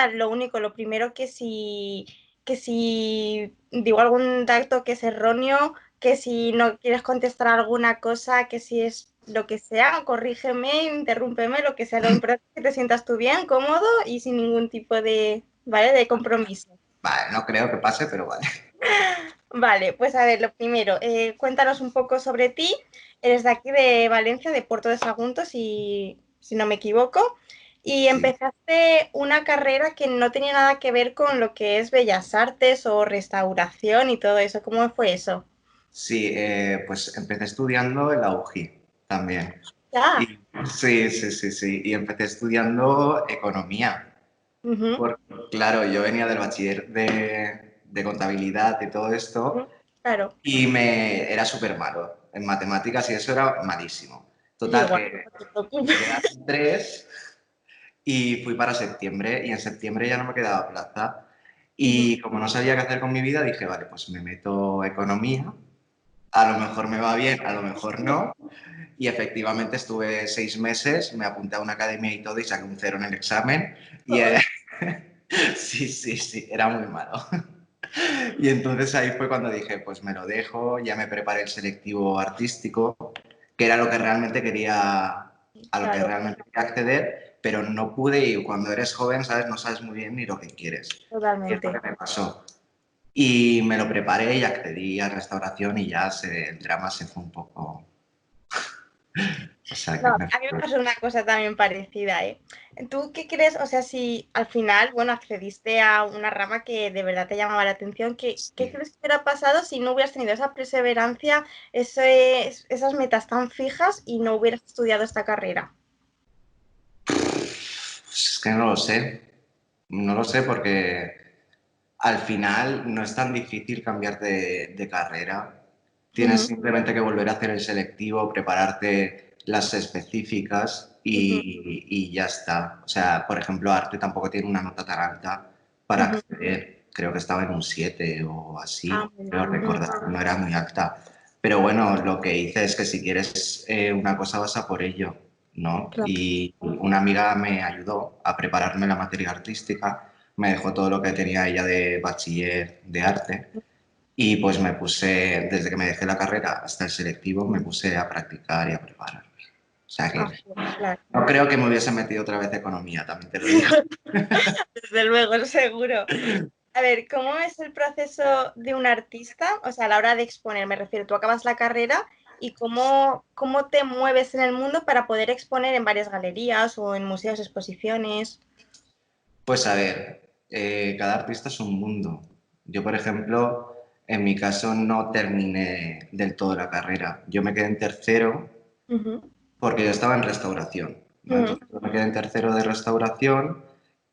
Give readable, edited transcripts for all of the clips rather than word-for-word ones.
lo único, lo primero que si digo algún dato que es erróneo, que si no quieres contestar alguna cosa, que si es lo que sea, corrígeme, interrúmpeme, lo que sea, lo importante es que te sientas tú bien, cómodo y sin ningún tipo de, ¿vale? De compromiso. Vale, no creo que pase, pero vale. Vale, pues a ver, lo primero, cuéntanos un poco sobre ti. Eres de aquí, de Valencia, de Puerto de Sagunto, si no me equivoco, y Sí, empezaste una carrera que no tenía nada que ver con lo que es Bellas Artes o restauración y todo eso. ¿Cómo fue eso? sí, pues empecé estudiando en la UGI también. Ya. Y, sí, sí, sí, sí. Y empecé estudiando economía. Ujú, Porque, claro, yo venía del bachiller de contabilidad y todo ujú, esto, claro, y era súper malo. En matemáticas y eso era malísimo. yo Total, igual, que no te preocupes. me quedaron tres y fui para septiembre, y en septiembre ya no me quedaba plaza. Ujú. Y como no sabía qué hacer con mi vida, dije, vale, pues me meto economía, a lo mejor me va bien, a lo mejor no. Y efectivamente estuve 6 meses, me apunté a una academia y todo y saqué un cero en el examen. Y Joder. sí, sí, sí, era muy malo. Y entonces ahí fue cuando dije, pues me lo dejo, ya me preparé el selectivo artístico, que era lo que realmente quería, a lo que Claro, realmente quería acceder, pero no pude, y cuando eres joven, ¿sabes? No sabes muy bien ni lo que quieres. Y es lo que totalmente. me pasó. Y me lo preparé y accedí a restauración, y ya el drama se fue un poco... O sea, No, que me... a mí me pasó una cosa también parecida, ¿eh? ¿Tú qué crees? O sea, si al final, bueno, accediste a una rama que de verdad te llamaba la atención, ¿qué Sí. crees que hubiera pasado si no hubieras tenido esa perseverancia, esas metas tan fijas y no hubieras estudiado esta carrera? Pues es que no lo sé. No lo sé porque al final no es tan difícil cambiar de carrera. Tienes Ujú, simplemente que volver a hacer el selectivo, prepararte las específicas ujú, y ya está. O sea, por ejemplo, arte tampoco tiene una nota tan alta para ujú. acceder. Creo que estaba en un 7 o así, Ah, muy creo bien. Ujú, recordar, no era muy alta. Pero bueno, lo que hice es que si quieres una cosa vas a por ello, ¿no? claro. Y una amiga me ayudó a prepararme la materia artística, me dejó todo lo que tenía ella de bachiller de arte, y pues me puse, desde que me dejé la carrera hasta el selectivo, me puse a practicar y a prepararme. O sea que Ah, claro. no creo que me hubiese metido otra vez economía, también te lo digo. Desde luego, seguro. A ver, ¿cómo es el proceso de un artista? O sea, a la hora de exponer, me refiero, tú acabas la carrera y cómo te mueves en el mundo para poder exponer en varias galerías o en museos, exposiciones. Pues a ver, cada artista es un mundo. Yo, por ejemplo, en mi caso no terminé del todo la carrera. Yo me quedé en tercero Ujú, porque yo estaba en restauración, ¿no? ujú. Entonces yo me quedé en tercero de restauración,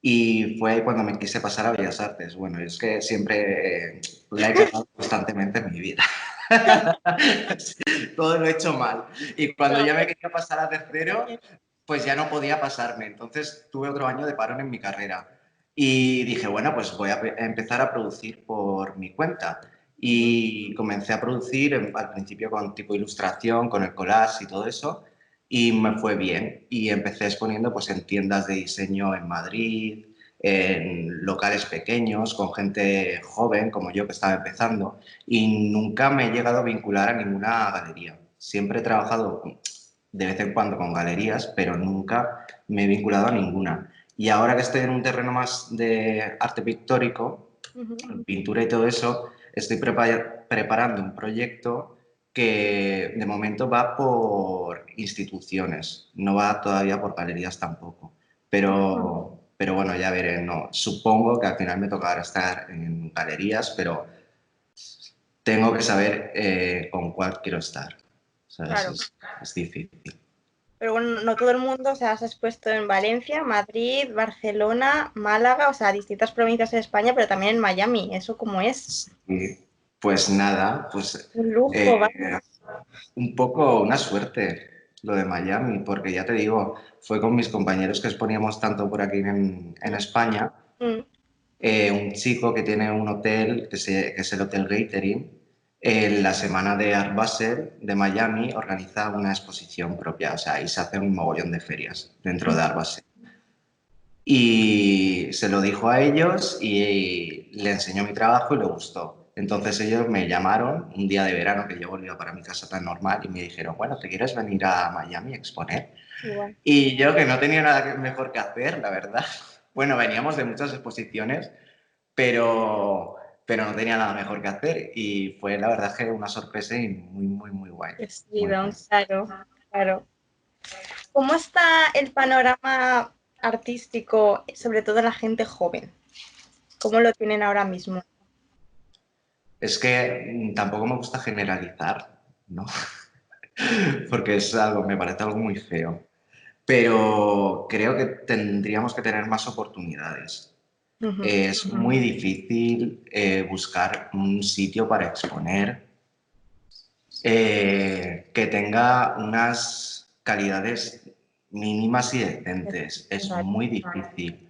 y fue ahí cuando me quise pasar a Bellas Artes. Bueno, es que siempre la he cagado constantemente en mi vida. Todo lo he hecho mal. Y cuando No, ya me pues, quería pasar a tercero, pues ya no podía pasarme. Entonces tuve otro año de parón en mi carrera. Y dije, bueno, pues voy a empezar a producir por mi cuenta. ujú, Y comencé a producir al principio con tipo ilustración, con el collage y todo eso. Y me fue bien. Y empecé exponiendo pues en tiendas de diseño en Madrid, en locales pequeños, con gente joven como yo que estaba empezando, y nunca me he llegado a vincular a ninguna galería. Siempre he trabajado de vez en cuando con galerías, pero nunca me he vinculado a ninguna. Y ahora que estoy en un terreno más de arte pictórico, ujú. pintura y todo eso, estoy preparando un proyecto que de momento va por instituciones, no va todavía por galerías tampoco. Pero bueno, ya veré, no. Supongo que al final me tocará estar en galerías, pero tengo que saber con cuál quiero estar. ¿Sabes? Claro. Es difícil. Pero bueno, no todo el mundo, o sea, has expuesto en Valencia, Madrid, Barcelona, Málaga, o sea, distintas provincias de España, pero también en Miami. ¿Eso cómo es? Y pues nada, pues Un lujo, eh, ¿va? un poco una suerte lo de Miami, porque ya te digo, fue con mis compañeros que exponíamos tanto por aquí en España. Mm, Un chico que tiene un hotel, que es el Hotel Gathering, en la semana de Art Basel de Miami organiza una exposición propia, o sea, ahí se hace un mogollón de ferias dentro de mm. Art Basel. Y se lo dijo a ellos y le enseñó mi trabajo y le gustó. Entonces ellos me llamaron un día de verano que yo volvía para mi casa tan normal y me dijeron, bueno, ¿te quieres venir a Miami a exponer? Igual. Y yo que no tenía nada mejor que hacer, la verdad. Bueno, veníamos de muchas exposiciones, pero, pero no tenía nada mejor que hacer y fue la verdad que una sorpresa y muy, muy, muy guay. Sí, Muy guay. claro, claro. ¿Cómo está el panorama artístico, sobre todo en la gente joven? ¿Cómo lo tienen ahora mismo? Es que tampoco me gusta generalizar, ¿no? Porque es algo, me parece algo muy feo. Pero creo que tendríamos que tener más oportunidades. Ujú. Es muy difícil buscar un sitio para exponer que tenga unas calidades mínimas y decentes. Es Vale. muy difícil.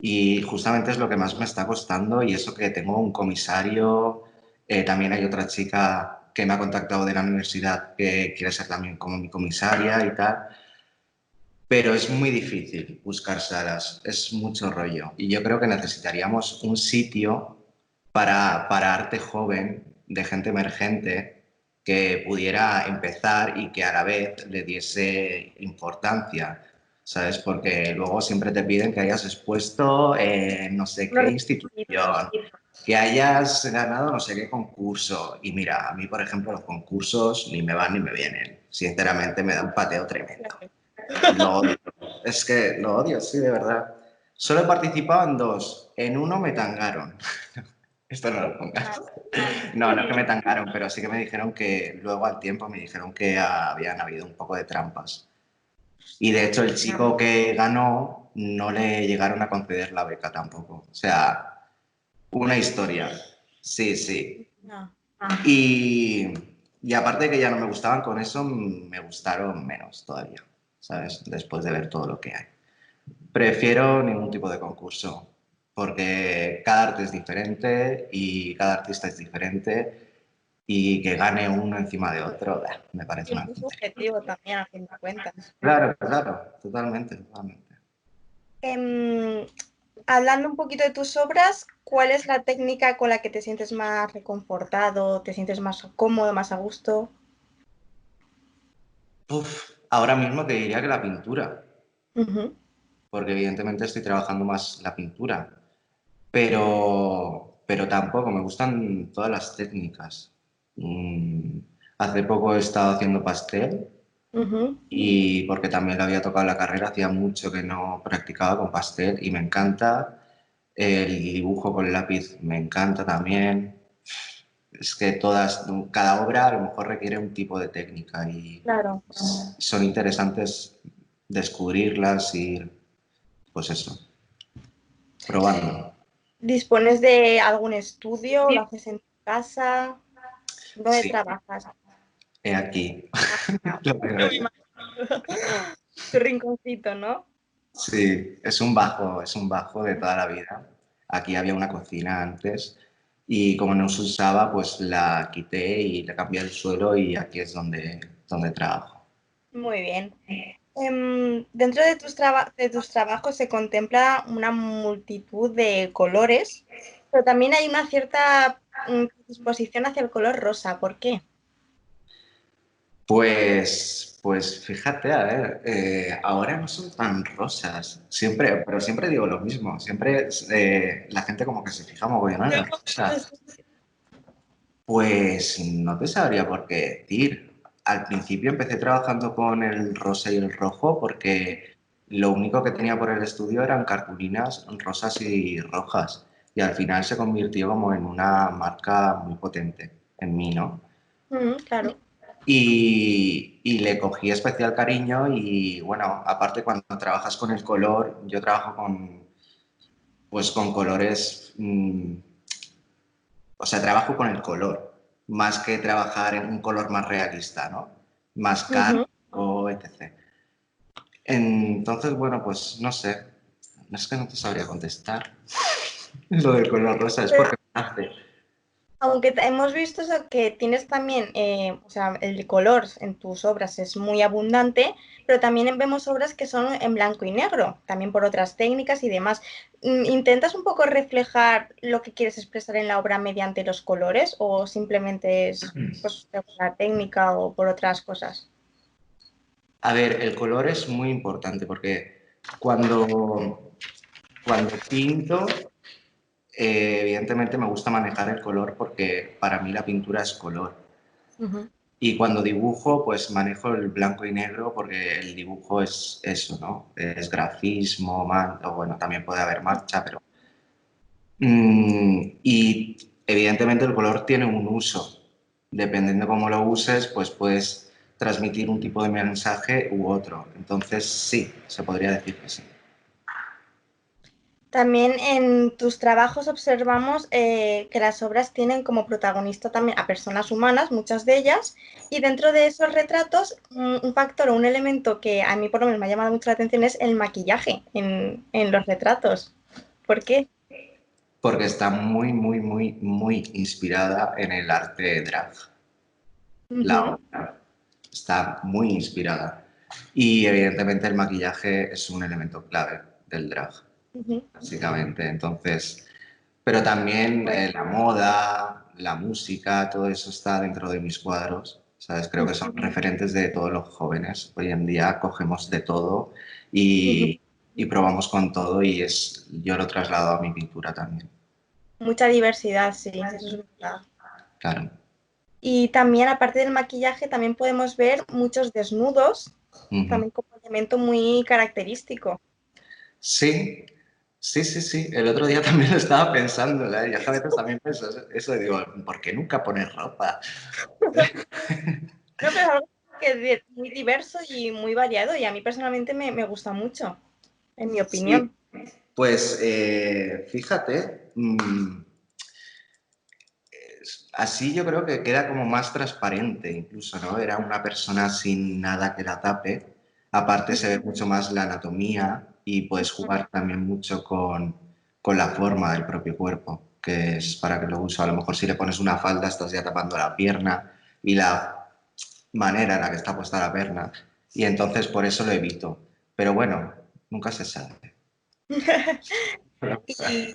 Y justamente es lo que más me está costando y eso que tengo un comisario, también hay otra chica que me ha contactado de la universidad que quiere ser también como mi comisaria y tal, pero es muy difícil buscar salas, es mucho rollo y yo creo que necesitaríamos un sitio para arte joven, de gente emergente, que pudiera empezar y que a la vez le diese importancia. ¿Sabes? Porque luego siempre te piden que hayas expuesto en no sé Unos qué requisitos. institución, que hayas ganado no sé qué concurso. Y mira, a mí, por ejemplo, los concursos ni me van ni me vienen. Sinceramente, me da un pateo tremendo. Lo odio. Es que lo odio, sí, de verdad. Solo he participado en dos. En uno me tangaron. Esto no lo pongas. No, no es que me tangaron, pero sí que me dijeron que luego al tiempo me dijeron que habían habido un poco de trampas. Y de hecho el chico que ganó no le llegaron a conceder la beca tampoco. O sea, una historia. Sí, sí. No. Y, y aparte de que ya no me gustaban con eso, me gustaron menos todavía, ¿sabes? Después de ver todo lo que hay. Prefiero ningún tipo de concurso, porque cada arte es diferente y cada artista es diferente y que gane uno encima de otro, me parece Y una muy tontería. subjetivo también, a fin de cuentas. Claro, claro, totalmente, totalmente. Em, Hablando un poquito de tus obras, ¿cuál es la técnica con la que te sientes más reconfortado, te sientes más cómodo, más a gusto? Uf, ahora mismo te diría que la pintura, Ujú. porque evidentemente estoy trabajando más la pintura, pero tampoco, me gustan todas las técnicas. Mm, hace poco he estado haciendo pastel Ujú. y porque también le había tocado la carrera, hacía mucho que no practicaba con pastel y me encanta. El dibujo con lápiz me encanta también. Es que cada obra a lo mejor requiere un tipo de técnica y Claro. son interesantes descubrirlas y pues eso, probando. ¿Dispones de algún estudio? ¿Lo haces en tu casa? ¿Dónde Sí, trabajas? he aquí. Ah, Lo yo veo me yo. imagino. Tu rinconcito, ¿no? Sí, es un bajo de toda la vida. Aquí había una cocina antes y como no se usaba, pues la quité y le cambié el suelo y aquí es donde trabajo. Muy bien. Dentro de de tus trabajos se contempla una multitud de colores, pero también hay una cierta disposición hacia el color rosa. ¿Por qué? Pues fíjate, a ver, ahora no son tan rosas, siempre, pero siempre digo lo mismo, siempre la gente como que se fija mogollón en Yo las rosas. Pues no te sabría por qué decir. Al principio empecé trabajando con el rosa y el rojo porque lo único que tenía por el estudio eran cartulinas rosas y rojas y al final se convirtió como en una marca muy potente en mí, ¿no? Claro. Y le cogí especial cariño y bueno, aparte cuando trabajas con el color, yo trabajo pues con colores, o sea, trabajo con el color, más que trabajar en un color más realista, ¿no? Más Ujú. cargo, etc. Entonces, bueno, pues no sé, es que no te sabría contestar. Lo del color rosa es Pues, porque me nace. Aunque hemos visto eso, que tienes también, o sea, el color en tus obras es muy abundante, pero también vemos obras que son en blanco y negro, también por otras técnicas y demás. ¿Intentas un poco reflejar lo que quieres expresar en la obra mediante los colores o simplemente es pues, por la técnica o por otras cosas? A ver, el color es muy importante porque cuando pinto, evidentemente me gusta manejar el color porque para mí la pintura es color. Ujú. Y cuando dibujo, pues manejo el blanco y negro porque el dibujo es eso, ¿no? Es grafismo, o bueno, también puede haber marcha, pero... y evidentemente el color tiene un uso. Dependiendo de cómo lo uses, pues puedes transmitir un tipo de mensaje u otro. Entonces, sí, se podría decir que sí. También en tus trabajos observamos que las obras tienen como protagonista también a personas humanas, muchas de ellas, y dentro de esos retratos un factor o un elemento que a mí por lo menos me ha llamado mucho la atención es el maquillaje en los retratos. ¿Por qué? Porque está muy, muy, muy, muy inspirada en el arte drag. La Ujú, obra está muy inspirada. Y evidentemente el maquillaje es un elemento clave del drag, ujú. básicamente. Entonces, pero también Pues, la moda, la música, todo eso está dentro de mis cuadros. ¿Sabes? Creo que son referentes de todos los jóvenes. Hoy en día cogemos de todo ujú. y probamos con todo y yo lo traslado a mi pintura también. Mucha diversidad, sí, eso es verdad. Claro. Y también, aparte del maquillaje, también podemos ver muchos desnudos, Ujú. también como elemento muy característico. Sí, sí, sí, sí. El otro día también lo estaba pensando, ¿eh? Y a veces también pienso eso, y digo, ¿por qué nunca poner ropa? No, pero es algo que es muy diverso y muy variado y a mí personalmente me gusta mucho, en mi Sí, opinión. pues fíjate, así yo creo que queda como más transparente incluso, ¿no? Era una persona sin nada que la tape. Aparte se ve mucho más la anatomía y puedes jugar también mucho con la forma del propio cuerpo, que es para que lo uso. A lo mejor si le pones una falda estás ya tapando la pierna y la manera en la que está puesta la pierna. Y entonces por eso lo evito. Pero bueno, nunca se sabe. Y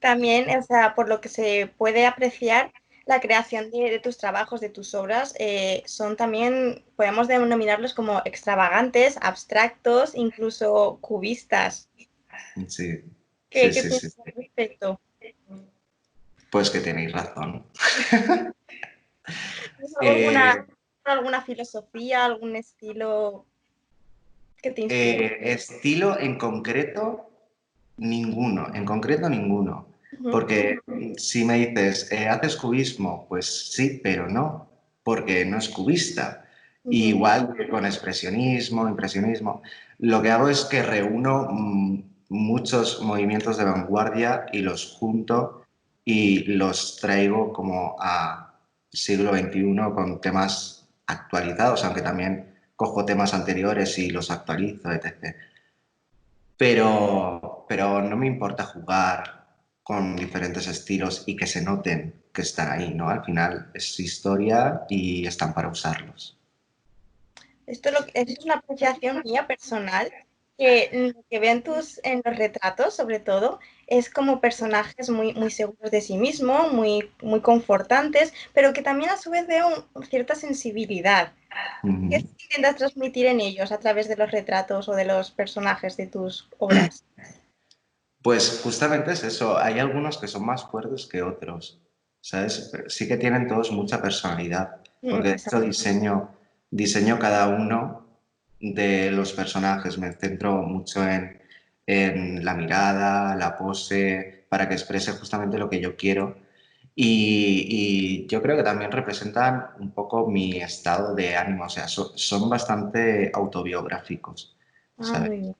también, o sea, por lo que se puede apreciar, la creación de tus trabajos, de tus obras, son también, podemos denominarlos como extravagantes, abstractos, incluso cubistas. Sí, sí, ¿Qué sí, sí. piensas al respecto? Pues que tenéis razón. ¿Tienes Eh, alguna filosofía, algún estilo que te inspire? estilo en concreto, ninguno. En concreto, ninguno. Ujú, Porque si me dices, ¿haces cubismo? Pues sí, pero no, porque no es cubista. Y ujú. igual que con expresionismo, impresionismo, lo que hago es que reúno muchos movimientos de vanguardia y los junto y los traigo como a siglo XXI con temas actualizados, aunque también cojo temas anteriores y los actualizo, etc. Pero no me importa jugar con diferentes estilos y que se noten que están ahí, ¿no? Al final es historia y están para usarlos. Esto es una apreciación mía personal, que lo que veo en los retratos, sobre todo, es como personajes muy seguros de sí mismos, muy confortantes, pero que también a su vez veo cierta sensibilidad. ¿Qué Ujú. intentas transmitir en ellos a través de los retratos o de los personajes de tus obras? Pues justamente es eso, hay algunos que son más fuertes que otros, ¿sabes? Pero sí que tienen todos mucha personalidad, porque de hecho Exacto. diseño cada uno de los personajes, me centro mucho en la mirada, la pose, para que exprese justamente lo que yo quiero. Y yo creo que también representan un poco mi estado de ánimo, o sea, son bastante autobiográficos, Ah, ¿sabes? muy bien.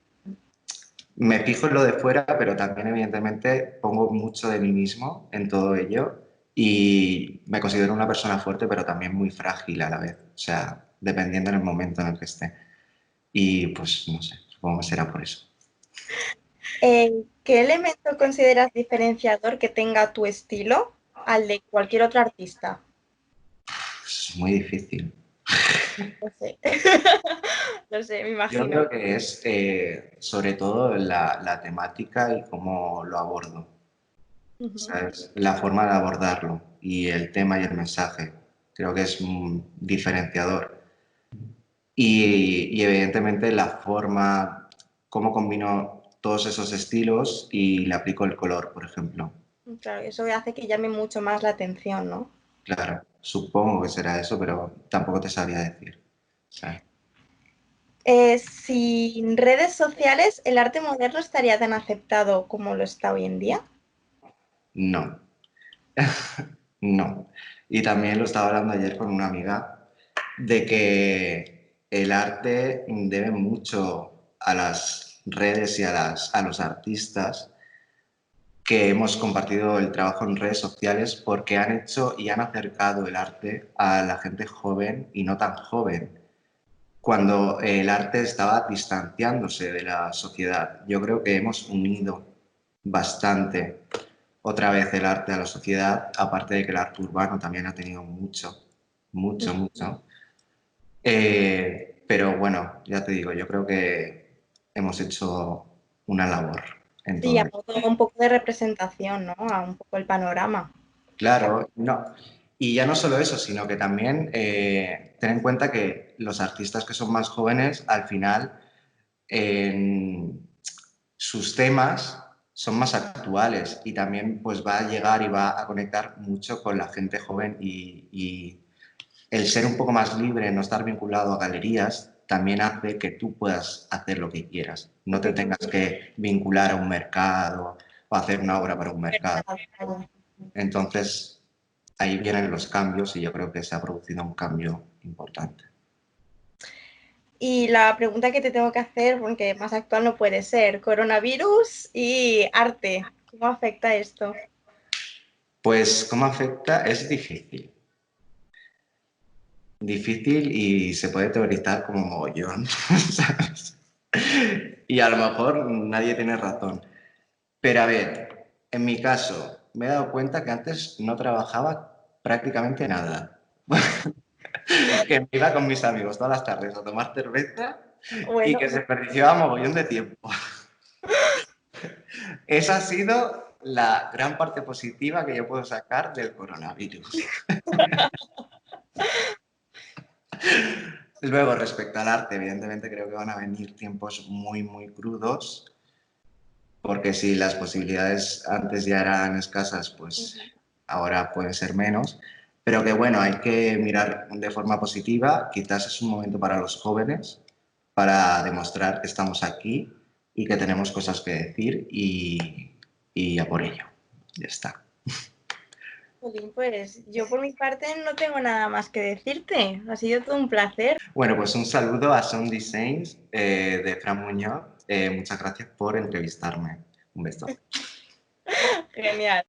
Me fijo en lo de fuera, pero también evidentemente pongo mucho de mí mismo en todo ello y me considero una persona fuerte, pero también muy frágil a la vez, o sea, dependiendo en el momento en el que esté. Y pues no sé, supongo que será por eso. ¿Qué elemento consideras diferenciador que tenga tu estilo? al de cualquier otro artista? Es muy difícil. No sé. No sé, me Yo imagino. creo que es sobre todo la temática y cómo lo abordo, Ujú. ¿sabes? La forma de abordarlo y el tema y el mensaje. Creo que es un diferenciador. Y evidentemente la forma, cómo combino todos esos estilos y le aplico el color, por ejemplo. Claro, eso hace que llame mucho más la atención, ¿no? Claro, supongo que será eso, pero tampoco te sabría decir. O sea, Sin redes sociales, ¿el arte moderno estaría tan aceptado como lo está hoy en día? no, no. Y también lo estaba hablando ayer con una amiga de que el arte debe mucho a las redes y a los artistas que hemos compartido el trabajo en redes sociales porque han hecho y han acercado el arte a la gente joven y no tan joven, cuando el arte estaba distanciándose de la sociedad. Yo creo que hemos unido bastante otra vez el arte a la sociedad, aparte de que el arte urbano también ha tenido mucho, mucho, mucho. Pero bueno, ya te digo, yo creo que hemos hecho una labor en Sí, todo a esto. modo un poco de representación, ¿no? A un poco el panorama. Claro, no. Y ya no solo eso, sino que también ten en cuenta que los artistas que son más jóvenes, al final, sus temas son más actuales y también pues va a llegar y va a conectar mucho con la gente joven y el ser un poco más libre, no estar vinculado a galerías, también hace que tú puedas hacer lo que quieras. No te tengas que vincular a un mercado o hacer una obra para un mercado. Entonces, ahí vienen los cambios y yo creo que se ha producido un cambio importante. Y la pregunta que te tengo que hacer, porque más actual no puede ser, coronavirus y arte. ¿Cómo afecta esto? Pues, ¿cómo afecta? Es difícil. Difícil y se puede teorizar como mogollón, ¿sabes? Y a lo mejor nadie tiene razón. Pero a ver, en mi caso, me he dado cuenta que antes no trabajaba prácticamente nada. Que me iba con mis amigos todas las tardes a tomar cerveza y Bueno, que se desperdiciaba mogollón de tiempo. Esa ha sido la gran parte positiva que yo puedo sacar del coronavirus. Luego, respecto al arte, evidentemente creo que van a venir tiempos muy, muy crudos, porque si las posibilidades antes ya eran escasas, pues ahora pueden ser menos. Pero que bueno, hay que mirar de forma positiva. Quizás es un momento para los jóvenes para demostrar que estamos aquí y que tenemos cosas que decir y a por ello. Ya está. Jolín, pues yo por mi parte no tengo nada más que decirte. Ha sido todo un placer. Bueno, pues un saludo a Sound Designs de Fran Muñoz. Muchas gracias por entrevistarme. Un beso. Genial.